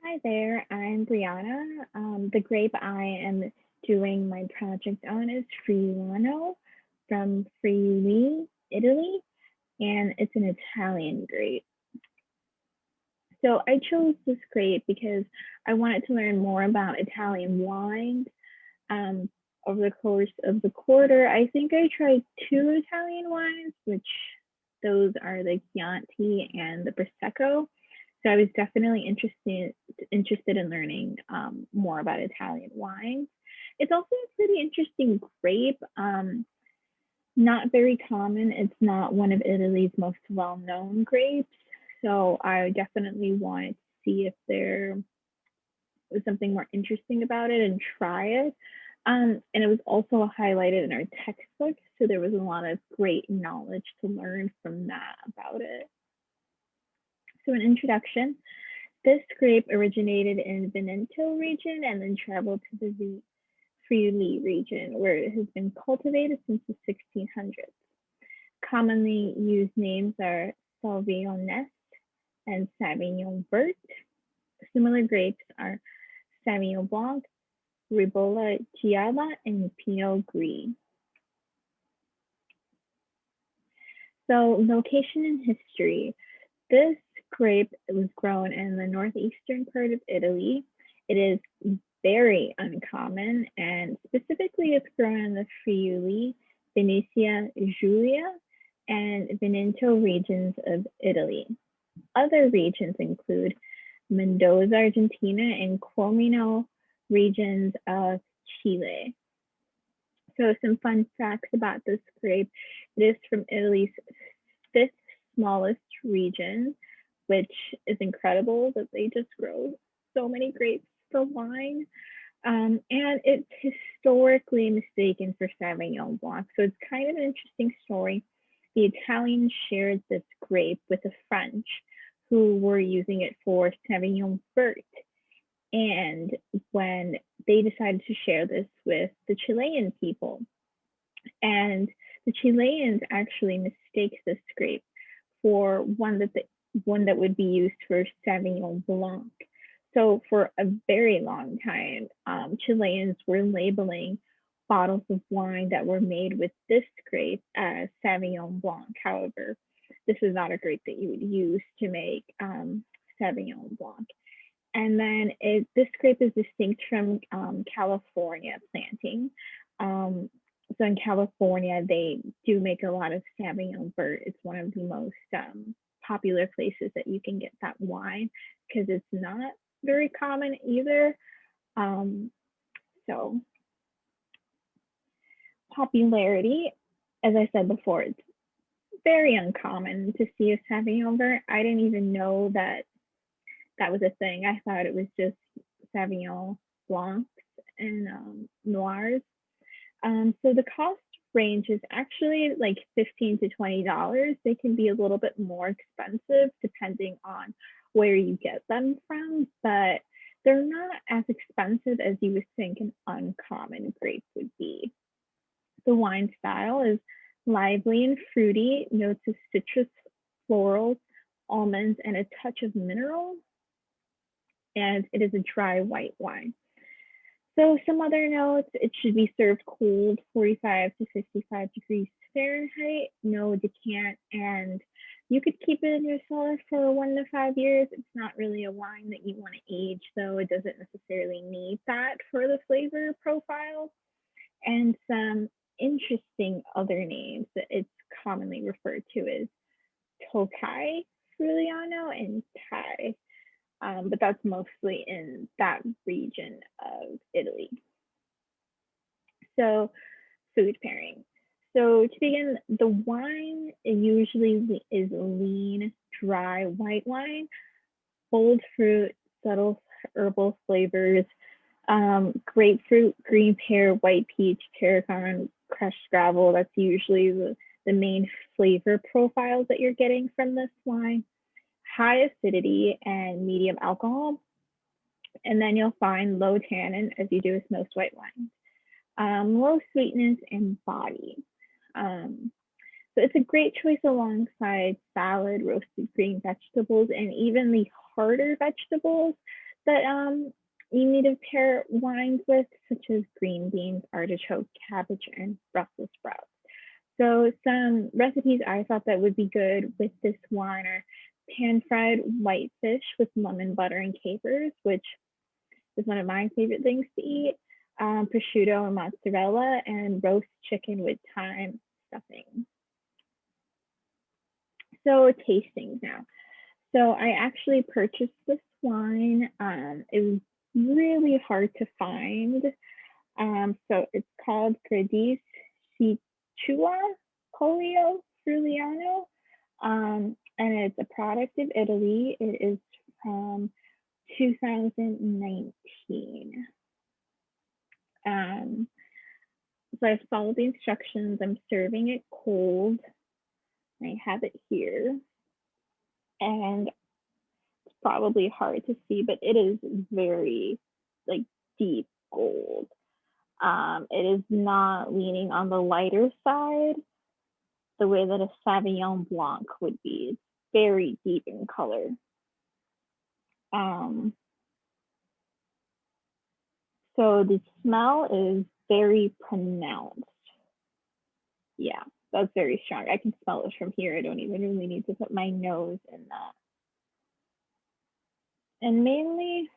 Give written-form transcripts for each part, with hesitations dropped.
Hi there, I'm Brianna. The grape I am doing my project on is Friulano from Friuli, Italy, and it's an Italian grape. So I chose this grape because I wanted to learn more about Italian wines. Um, Over the course of the quarter, I think I tried two Italian wines, which those are the Chianti and the Prosecco. So I was definitely interested in learning more about Italian wines. It's also a pretty interesting grape. Not very common. It's not one of Italy's most well-known grapes. So I definitely wanted to see if there was something more interesting about it and try it. And it was also highlighted in our textbook. So there was a lot of great knowledge to learn from that about it. So an introduction. This grape originated in Veneto region and then traveled to the Friuli region, where it has been cultivated since the 1600s. Commonly used names are Sauvignon and Sauvignon Vert. Similar grapes are Sauvignon Blanc, Gradis'Ciutta, and Pinot Gris. So location and history. This grape was grown in the northeastern part of Italy. It is very uncommon, and specifically it's grown in the Friuli, Venezia Giulia, and Veneto regions of Italy. Other regions include Mendoza, Argentina, and Comino regions of Chile. So some fun facts about this grape. It is from Italy's fifth smallest region, which is incredible that they just grow so many grapes for wine. And it's historically mistaken for Sauvignon Blanc. So it's kind of an interesting story. The Italians shared this grape with the French, who were using it for Sauvignon Vert. And when they decided to share this with the Chilean people, and the Chileans actually mistake this grape for one that would be used for Sauvignon Blanc. So for a very long time, Chileans were labeling bottles of wine that were made with this grape as Sauvignon Blanc. However, this is not a grape that you would use to make Sauvignon Blanc. And then this grape is distinct from California planting. So in California, they do make a lot of Sauvignon Vert. It's one of the most popular places that you can get that wine because it's not very common either. So popularity, as I said before, it's very uncommon to see a Sauvignon Vert. I didn't even know that that was a thing. I thought it was just Sauvignon Blancs and Noirs. So the cost range is actually like $15 to $20. They can be a little bit more expensive depending on where you get them from, but they're not as expensive as you would think an uncommon grape would be. The wine style is lively and fruity, notes of citrus, florals, almonds, and a touch of mineral. And it is a dry white wine. So some other notes, it should be served cooled 45 to 55 degrees Fahrenheit, no decant, and you could keep it in your cellar for 1 to 5 years. It's not really a wine that you want to age, so it doesn't necessarily need that for the flavor profile. And some interesting other names that it's commonly referred to as Tokai, Friulano, and Thai. But that's mostly in that region of Italy. So food pairing. So to begin, the wine usually is lean, dry white wine, bold fruit, subtle herbal flavors, grapefruit, green pear, white peach, tarragon, crushed gravel. That's usually the main flavor profiles that you're getting from this wine. High acidity and medium alcohol. And then you'll find low tannin, as you do with most white wines. Low sweetness and body. So it's a great choice alongside salad, roasted green vegetables, and even the harder vegetables. that you need to pair wines with, such as green beans, artichoke, cabbage, and Brussels sprouts. So some recipes I thought that would be good with this wine are pan-fried whitefish with lemon butter and capers, which is one of my favorite things to eat. Prosciutto and mozzarella, and roast chicken with thyme stuffing. So tastings now. So I actually purchased this wine. It was really hard to find. So it's called Gradis'Ciutta Colio Friulano. And it's a product of Italy. It is from 2019. So I've followed the instructions. I'm serving it cold. I have it here. And it's probably hard to see, but it is very like deep gold. It is not leaning on the lighter side the way that a Sauvignon Blanc would be. It's very deep in color. So the smell is very pronounced. Yeah, that's very strong. I can smell it from here. I don't even really need to put my nose in that. And mainly,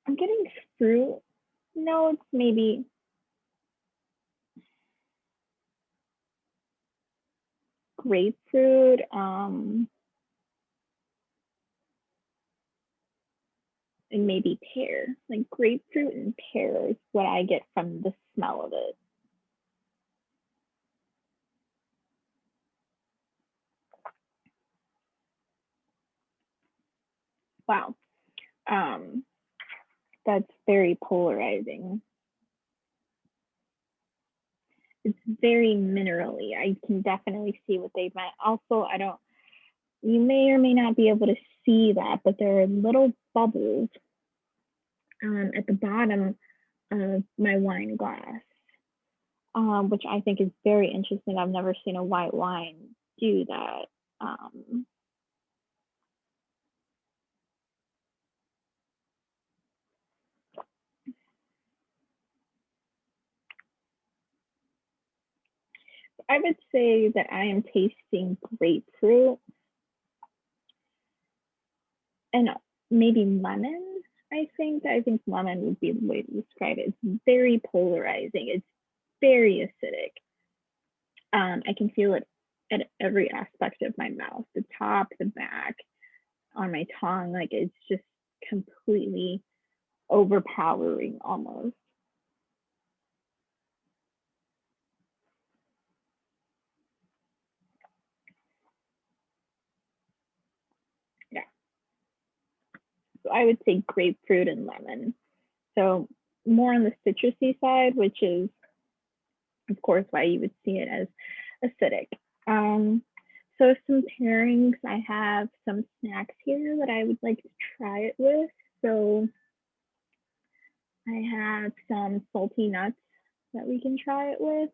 I'm getting fruit notes, maybe grapefruit, and maybe pear. Like grapefruit and pear is what I get from the smell of it. Wow. That's very polarizing. It's very minerally. I can definitely see what they meant. Also, you may or may not be able to see that, but there are little bubbles at the bottom of my wine glass, which I think is very interesting. I've never seen a white wine do that. I would say that I am tasting grapefruit and maybe lemon. I think lemon would be the way to describe it. It's very polarizing. It's very acidic. I can feel it at every aspect of my mouth, the top, the back, on my tongue. Like it's just completely overpowering almost. Yeah. So I would say grapefruit and lemon. So more on the citrusy side, which is, of course, why you would see it as acidic. So some pairings, I have some snacks here that I would like to try it with. So I have some salty nuts that we can try it with.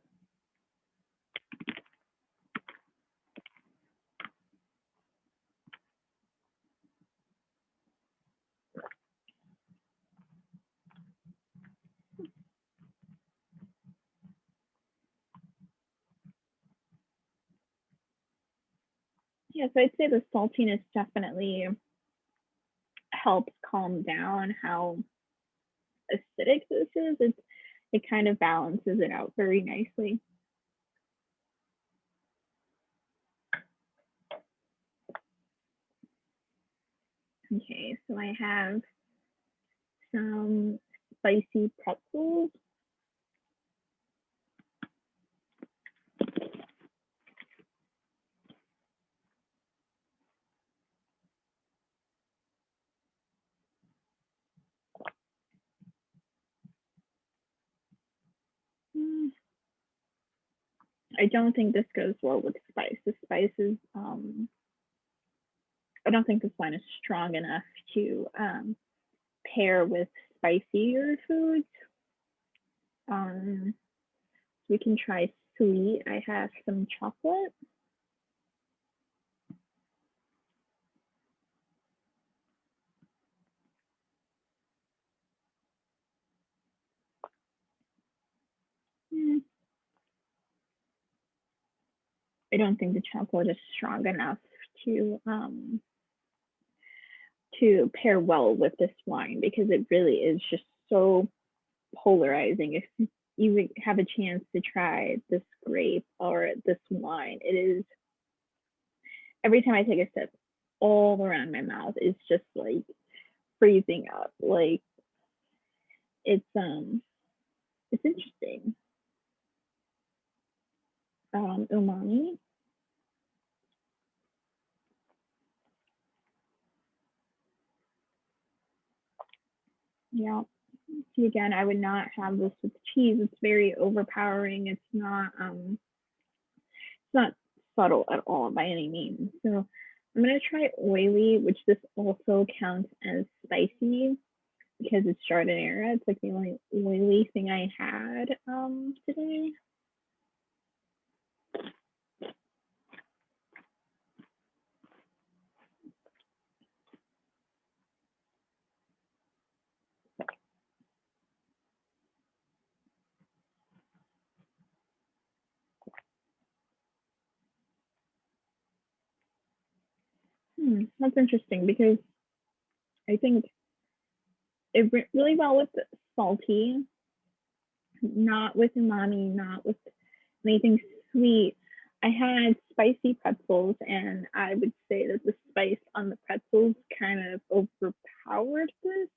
Yeah, so I'd say the saltiness definitely helps calm down how acidic this is. It kind of balances it out very nicely. Okay, so I have some spicy pretzels. I don't think this goes well with spice. The spice is, I don't think this wine is strong enough to pair with spicier foods. We can try sweet. I have some chocolate. I don't think the chocolate is strong enough to pair well with this wine because it really is just so polarizing. If you have a chance to try this grape or this wine, it is every time I take a sip, all around my mouth is just like freezing up. Like it's interesting. Umami. Yeah. See again, I would not have this with cheese. It's very overpowering. It's not subtle at all by any means. So I'm gonna try oily, which this also counts as spicy because it's Jardinera. It's like the only oily thing I had today. That's interesting because I think it went really well with salty, not with umami, not with anything sweet. I had spicy pretzels, and I would say that the spice on the pretzels kind of overpowered this.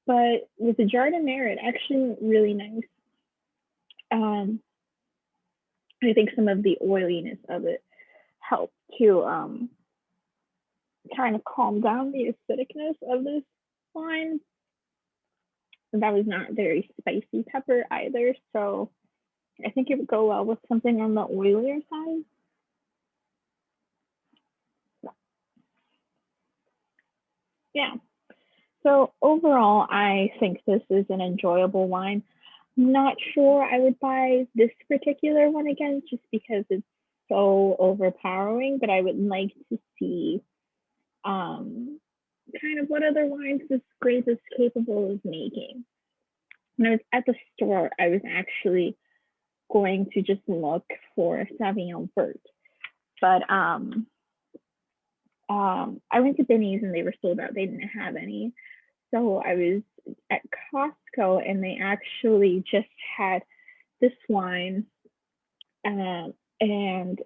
But with the Jardinera, it actually really nice. Um, I think some of the oiliness of it helped to kind of calm down the acidicness of this wine. That was not very spicy pepper either, so I think it would go well with something on the oilier side. Yeah. So overall, I think this is an enjoyable wine. I'm not sure I would buy this particular one again just because it's so overpowering, but I would like to see kind of what other wines this grape is capable of making. When I was at the store, I was actually going to just look for Sauvignon Vert, but I went to Binny's and they were sold out. They didn't have any. So I was at Costco and they actually just had this wine. And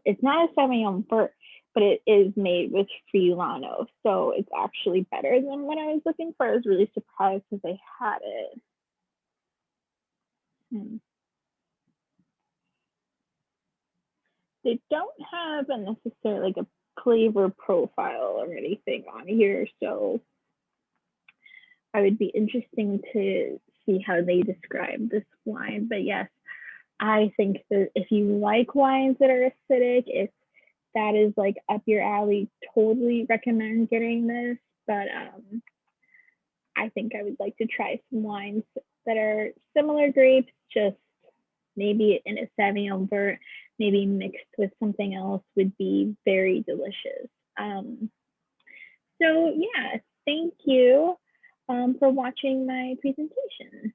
it's not a Sauvignon Vert, but it is made with Friulano. So it's actually better than what I was looking for. I was really surprised that they had it. Hmm. They don't have a necessarily like a flavor profile or anything on here. So I would be interesting to see how they describe this wine. But yes, I think that if you like wines that are acidic, if that is like up your alley, totally recommend getting this. But I think I would like to try some wines that are similar grapes, just maybe in a Sauvignon Vert, maybe mixed with something else would be very delicious. So yeah, thank you for watching my presentation.